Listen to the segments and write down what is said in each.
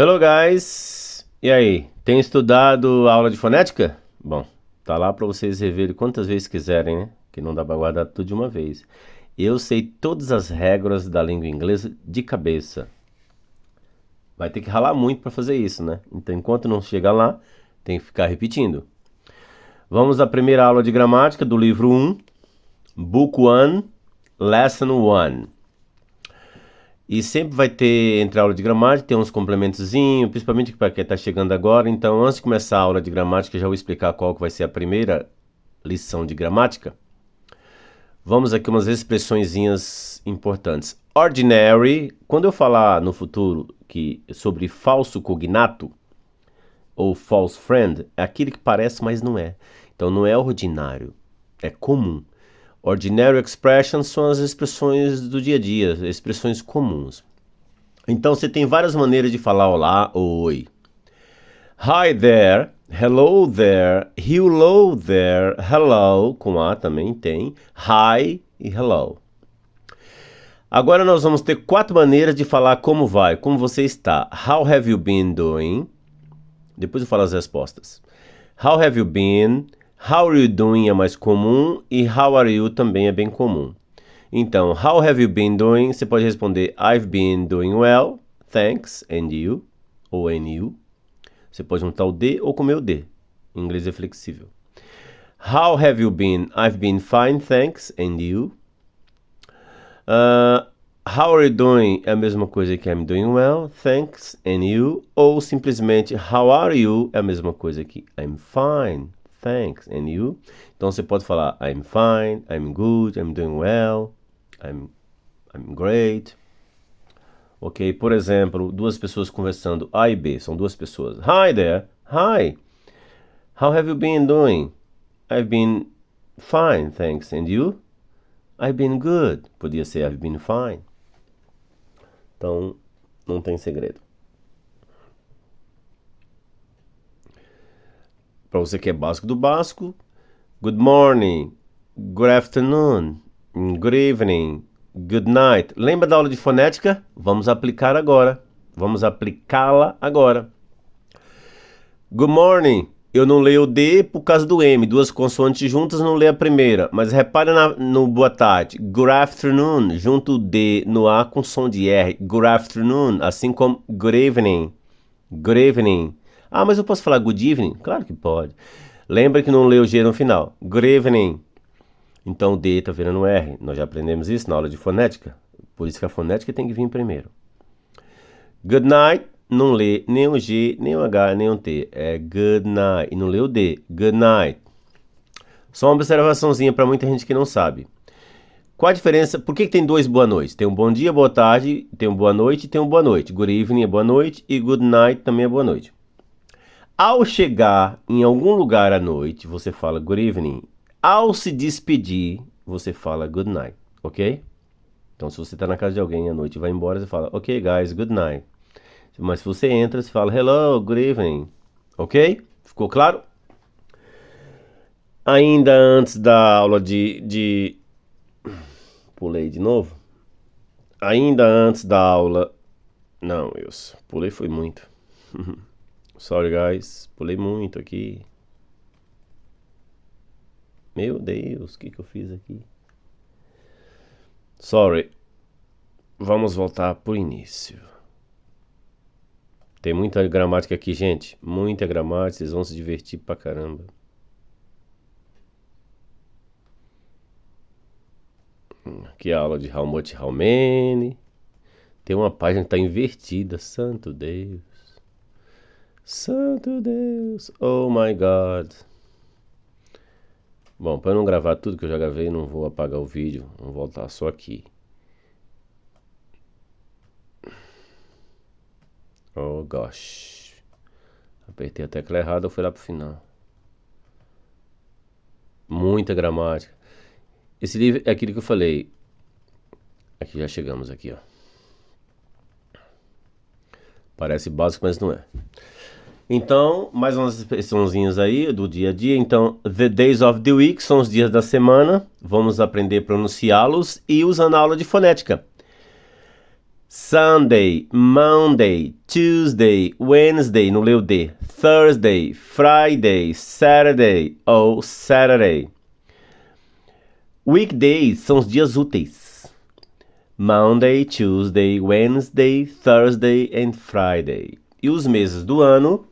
Hello guys! E aí, tem estudado a aula de fonética? Bom, tá lá para vocês reverem quantas vezes quiserem, né? Que não dá para guardar tudo de uma vez. Eu sei todas as regras da língua inglesa de cabeça. Vai ter que ralar muito para fazer isso, né? Então, enquanto não chegar lá, tem que ficar repetindo. Vamos à primeira aula de gramática do livro 1, Book 1, Lesson 1. E sempre vai ter, entre a aula de gramática, tem uns complementozinhos, principalmente para quem está chegando agora. Então, antes de começar a aula de gramática, já vou explicar qual que vai ser a primeira lição de gramática. Vamos aqui umas expressõezinhas importantes. Ordinary, quando eu falar no futuro sobre falso cognato, ou false friend, é aquele que parece, mas não é. Então, não é ordinário, é comum. Ordinary expressions são as expressões do dia a dia, expressões comuns. Então você tem várias maneiras de falar olá ou oi. Hi there, hello there, hello there, hello, com A também tem, hi e hello. Agora nós vamos ter 4 maneiras de falar como vai, como você está. How have you been doing? Depois eu falo as respostas. How have you been? How are you doing é mais comum e how are you também é bem comum. Então, how have you been doing? Você pode responder I've been doing well, thanks, and you, ou and you. Você pode juntar o D ou comer o D. Em inglês é flexível. How have you been? I've been fine, thanks, and you. How are you doing? É a mesma coisa que I'm doing well, thanks, and you. Ou simplesmente how are you? É a mesma coisa que I'm fine, thanks, and you. Então você pode falar I'm fine, I'm good, I'm doing well, I'm great. Ok, por exemplo, 2 pessoas conversando, A e B, são 2 pessoas. Hi there, hi. How have you been doing? I've been fine, thanks, and you? I've been good. Podia ser I've been fine. Então, não tem segredo. Para você que é básico do básico, good morning, good afternoon, good evening, good night. Lembra da aula de fonética? Vamos aplicar agora. Vamos aplicá-la agora. Good morning. Eu não leio o D por causa do M. 2 consoantes juntas, não leio a primeira. Mas repare no boa tarde. Good afternoon. Junto o D no A com som de R. Good afternoon. Assim como good evening. Good evening. Ah, mas eu posso falar good evening? Claro que pode. Lembra que não leu o G no final. Good evening. Então o D está virando R. Nós já aprendemos isso na aula de fonética. Por isso que a fonética tem que vir primeiro. Good night. Não lê nem o G, nem o H, nem o T. É good night. E não lê o D. Good night. Só uma observaçãozinha para muita gente que não sabe. Qual a diferença? Por que tem 2 boa noites? Tem um bom dia, boa tarde, tem um boa noite e tem um boa noite. Good evening é boa noite e good night também é boa noite. Ao chegar em algum lugar à noite, você fala good evening. Ao se despedir, você fala good night, ok? Então, se você está na casa de alguém à noite e vai embora, você fala ok, guys, good night. Mas se você entra, você fala hello, good evening, ok? Ficou claro? Ainda antes da aula Pulei de novo. Ainda antes da aula... Não, Wilson, pulei foi muito. Sorry, guys, pulei muito aqui. Meu Deus, o que eu fiz aqui? Sorry. Vamos voltar pro início. Tem muita gramática aqui, gente. Muita gramática, vocês vão se divertir pra caramba. Aqui a aula de how much, how many. Tem uma página que tá invertida. Santo Deus. Santo Deus. Oh my God. Bom, para não gravar tudo que eu já gravei, não vou apagar o vídeo. Vou voltar só aqui. Oh gosh. Apertei a tecla errada, eu fui lá pro final. Muita gramática. Esse livro é aquilo que eu falei. Aqui já chegamos aqui, ó. Parece básico, mas não é. Então, mais umas expressãozinhas aí do dia a dia. Então, the days of the week são os dias da semana. Vamos aprender a pronunciá-los e usando a aula de fonética. Sunday, Monday, Tuesday, Wednesday, não leu D. Thursday, Friday, Saturday ou Saturday. Weekdays são os dias úteis. Monday, Tuesday, Wednesday, Thursday and Friday. E os meses do ano?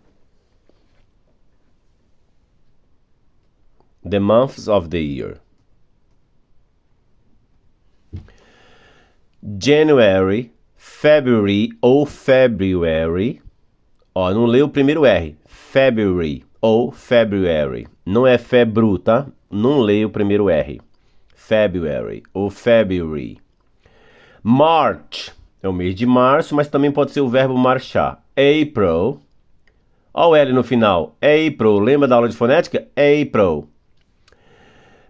The months of the year. January, February ou February. Ó, não leu o primeiro R. February ou February. Não é febru, tá? Não leio o primeiro R. February ou February. March é o mês de março, mas também pode ser o verbo marchar. April. Ó o L no final. April. Lembra da aula de fonética? April.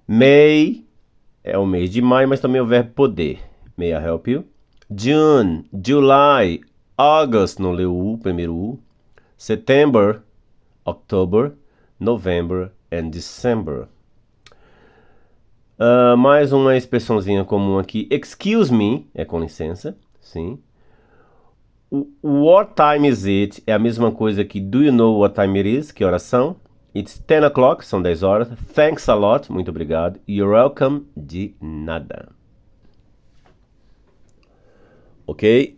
May é o mês de maio, mas também é o verbo poder. May I help you? June, July, August, não leu o primeiro U. September, October, November and December. Mais uma expressãozinha comum aqui. Excuse me, é com licença, sim. What time is it? É a mesma coisa que do you know what time it is? Que horas são? It's 10 o'clock, são 10 horas. Thanks a lot, muito obrigado. You're welcome, de nada. Ok?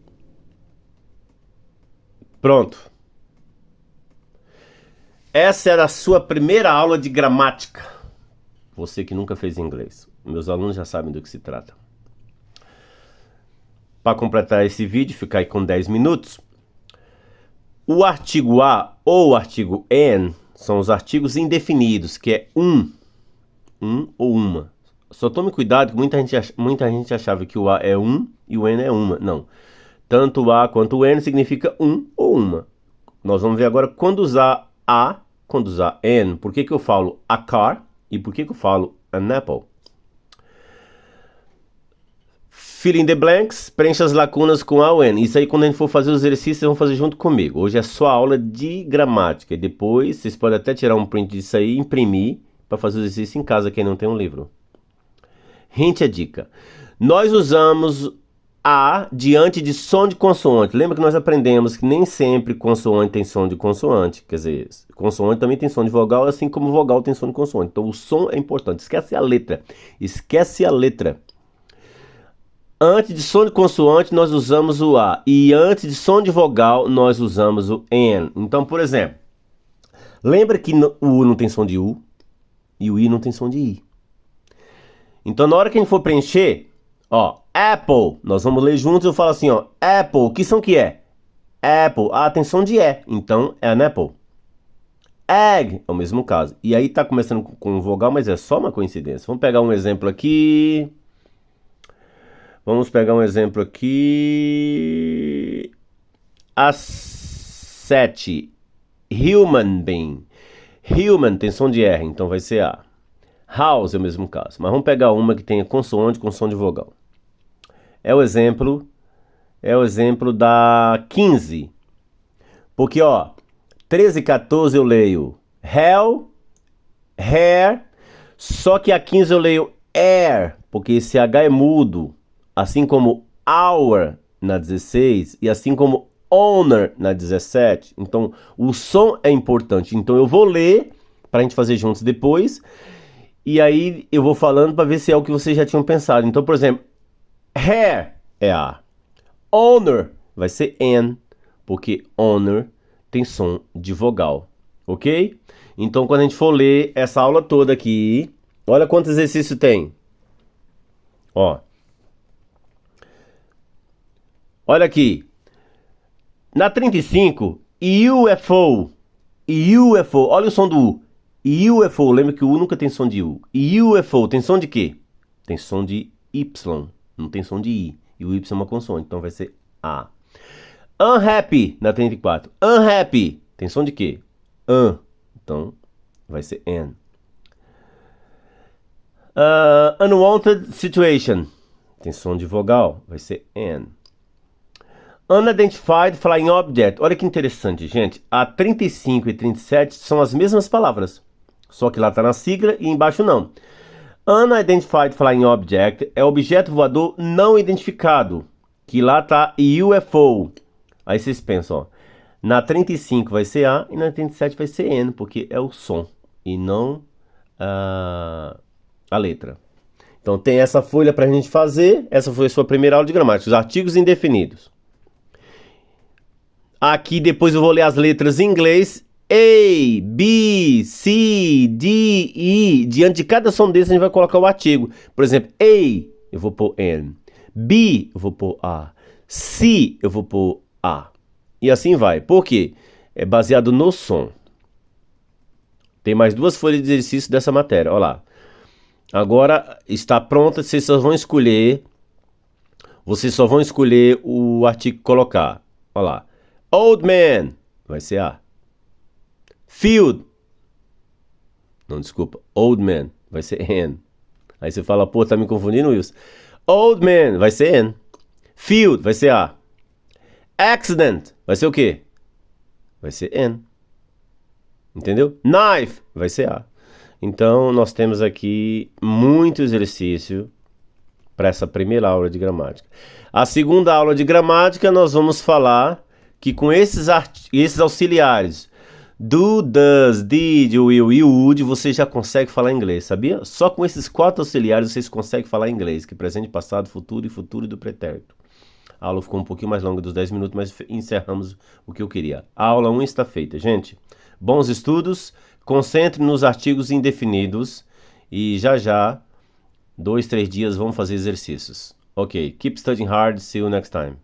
Pronto. Essa era a sua primeira aula de gramática. Você que nunca fez inglês. Meus alunos já sabem do que se trata. Para completar esse vídeo, ficar aí com 10 minutos. O artigo a ou o artigo an são os artigos indefinidos, que é um ou uma. Só tome cuidado que muita gente achava que o a é um e o n é uma. Não. Tanto o a quanto o n significa um ou uma. Nós vamos ver agora quando usar a, quando usar an. Por que eu falo a car e por que eu falo an apple? Fill in the blanks, preencha as lacunas com a ou n. Isso aí quando a gente for fazer os exercícios, vocês vão fazer junto comigo. Hoje é só aula de gramática. E depois vocês podem até tirar um print disso aí e imprimir para fazer o exercício em casa, quem não tem um livro. Hint a dica. Nós usamos a diante de som de consoante. Lembra que nós aprendemos que nem sempre consoante tem som de consoante. Quer dizer, consoante também tem som de vogal, assim como vogal tem som de consoante. Então o som é importante. Esquece a letra. Esquece a letra. Antes de som de consoante, nós usamos o A. E antes de som de vogal, nós usamos o N. Então, por exemplo, lembra que o U não tem som de U e o I não tem som de I. Então, na hora que a gente for preencher, ó, Apple, nós vamos ler juntos, eu falo assim, ó, Apple, que som que é? Apple, tem som de E, então é an apple. Egg, é o mesmo caso. E aí tá começando com vogal, mas é só uma coincidência. Vamos pegar um exemplo aqui. A 7. Human being. Human tem som de R, então vai ser A. House é o mesmo caso. Mas vamos pegar uma que tenha consoante com som de vogal. É o exemplo da 15. Porque, ó, 13 e 14 eu leio hell, hair, só que a 15 eu leio air, porque esse H é mudo. Assim como hour na 16 e assim como honor na 17. Então, o som é importante. Então, eu vou ler para a gente fazer juntos depois. E aí, eu vou falando para ver se é o que vocês já tinham pensado. Então, por exemplo, hair é A. Honor vai ser N, porque honor tem som de vogal. Ok? Então, quando a gente for ler essa aula toda aqui, olha quantos exercícios tem. Ó. Olha aqui, na 35, UFO, olha o som do U, UFO, lembra que o U nunca tem som de U, UFO tem som de quê? Tem som de Y, não tem som de I, e o Y é uma consoante, então vai ser A. Unhappy, na 34, unhappy, tem som de quê? Então vai ser N. Unwanted situation, tem som de vogal, vai ser N. Unidentified Flying Object. Olha que interessante, gente. A 35 e 37 são as mesmas palavras. Só que lá está na sigla e embaixo não. Unidentified Flying Object é objeto voador não identificado. que lá tá UFO. Aí vocês pensam, ó, na 35 vai ser A e na 37 vai ser N, porque é o som e não a letra. Então tem essa folha pra gente fazer. Essa foi a sua primeira aula de gramática, os artigos indefinidos. Aqui depois eu vou ler as letras em inglês. A, B, C, D, E. Diante de cada som desse a gente vai colocar o artigo. Por exemplo, A, eu vou pôr N. B, eu vou pôr A. C, eu vou pôr A. E assim vai. Por quê? É baseado no som. Tem mais 2 folhas de exercício dessa matéria. Olha lá. Agora está pronta. Vocês só vão escolher o artigo que colocar. Olha lá. Old man. Vai ser A. Field. Não, desculpa. Old man. Vai ser N. Aí você fala, pô, tá me confundindo, Wilson. Old man. Vai ser N. Field. Vai ser A. Accident. Vai ser o quê? Vai ser N. Entendeu? Knife. Vai ser A. Então, nós temos aqui muito exercício para essa primeira aula de gramática. A segunda aula de gramática, nós vamos falar que com esses auxiliares, do, does, did, will e would, você já consegue falar inglês, sabia? Só com esses 4 auxiliares vocês conseguem falar inglês, que é presente, passado, futuro e futuro do pretérito. A aula ficou um pouquinho mais longa dos 10 minutos, mas encerramos o que eu queria. A aula 1 está feita, gente. Bons estudos, concentre nos artigos indefinidos e já, 2, 3 dias, vamos fazer exercícios. Ok, keep studying hard, see you next time.